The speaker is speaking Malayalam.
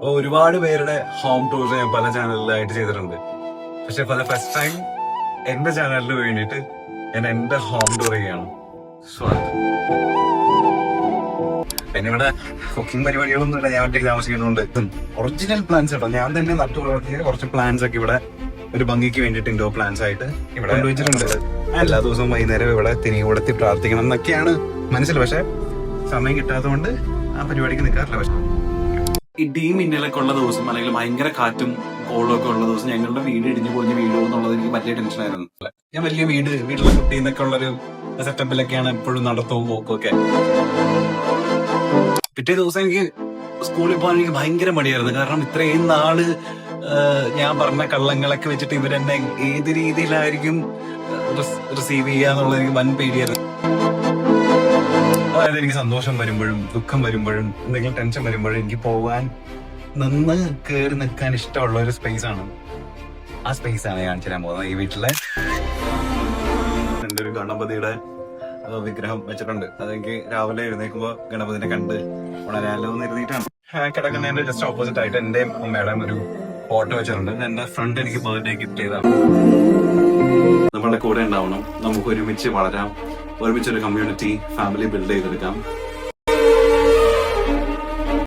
ഒരുപാട് പേരുടെ ഹോം ടൂർസ് ഞാൻ പല ചാനലിലായിട്ട് ചെയ്തിട്ടുണ്ട്. പക്ഷെ ഫോർ ദ ഫസ്റ്റ് ടൈം എന്റെ ചാനലിന് വേണ്ടിയിട്ട് ഞാൻ എന്റെ ഹോം ടൂർ ചെയ്യാണ്. പിന്നെ ഇവിടെ കുക്കിംഗ് പരിപാടികളൊന്നും ഇല്ല. ഞാൻ ഒറ്റയ്ക്ക് താമസിക്കുന്നുണ്ട്. ഒറിജിനൽ പ്ലാന്റ്സ് കേട്ടോ, ഞാൻ തന്നെ നട്ടു വളർത്തിയ കുറച്ച് പ്ലാന്റ്സ് ഒക്കെ ഇവിടെ ഒരു ഭംഗിക്ക് വേണ്ടിയിട്ട് ഇൻഡോർ പ്ലാന്റ്സ് ആയിട്ട് ഇവിടെ കൊണ്ടുവച്ചിട്ടുണ്ട്. എല്ലാ ദിവസവും വൈകുന്നേരം ഇവിടെ തിരികൊടുത്തി പ്രാർത്ഥിക്കണം എന്നൊക്കെയാണ് മനസ്സിൽ. പക്ഷെ സമയം കിട്ടാത്തതുകൊണ്ട് ആ പരിപാടിക്ക് നിൽക്കാറില്ല. പക്ഷെ ഇടിയും മിന്നലൊക്കെ ഉള്ള ദിവസം അല്ലെങ്കിൽ ഭയങ്കര കാറ്റും കോളും ഒക്കെ ഉള്ള ദിവസം ഞങ്ങളുടെ വീട് ഇടിഞ്ഞു പൊളിഞ്ഞ് വീടോ എന്നുള്ളത് എനിക്ക് വലിയ ടെൻഷനായിരുന്നു. ഞാൻ വലിയ വീട്ടിലെ കുട്ടി എന്നൊക്കെ ഉള്ളൊരു സെറ്റപ്പിലൊക്കെയാണ് എപ്പോഴും നടത്തവും പോക്കും ഒക്കെ. പിറ്റേ ദിവസം എനിക്ക് സ്കൂളിൽ പോകാൻ എനിക്ക് ഭയങ്കര മടിയായിരുന്നു. കാരണം ഇത്രയും നാള് ഞാൻ പറഞ്ഞ കള്ളങ്ങളൊക്കെ വെച്ചിട്ട് ഇവരെന്നെ ഏത് രീതിയിലായിരിക്കും റിസീവ് ചെയ്യാന്നുള്ളത് എനിക്ക് വൻ പേടിയായിരുന്നു. അതായത് എനിക്ക് സന്തോഷം വരുമ്പോഴും ദുഃഖം വരുമ്പോഴും എന്തെങ്കിലും ടെൻഷൻ വരുമ്പോഴും എനിക്ക് പോവാൻ നിന്ന് കയറി നിൽക്കാൻ ഇഷ്ടമുള്ള ഒരു സ്പേസ് ആണ്. ആ സ്പേസ് ആണ് ഞാൻ കാണിച്ചു തരാൻ പോകുന്നത്. ഈ വീട്ടിലെ എന്റെ ഒരു ഗണപതിയുടെ വിഗ്രഹം വെച്ചിട്ടുണ്ട്. അതെനിക്ക് രാവിലെ എഴുന്നേൽക്കുമ്പോ ഗണപതിനെ കണ്ട് ഉണരാലോ എന്ന് എഴുതിയിട്ടാണ്. കിടക്കുന്നതിന്റെ ജസ്റ്റ് ഓപ്പോസിറ്റ് ആയിട്ട് എന്റെയും അമ്മയുടെയും ഒരു ഫോട്ടോ വെച്ചിട്ടുണ്ട്. എന്റെ ഫ്രണ്ട് എനിക്ക് ബർത്ത്ഡേ ഗിഫ്റ്റ് ചെയ്താണ്. നമ്മളുടെ കൂടെ ഉണ്ടാവണം, നമുക്ക് ഒരുമിച്ച് വളരാം, ഒരുമിച്ചൊരു കമ്മ്യൂണിറ്റി ഫാമിലി ബിൽഡ് ചെയ്തെടുക്കാം.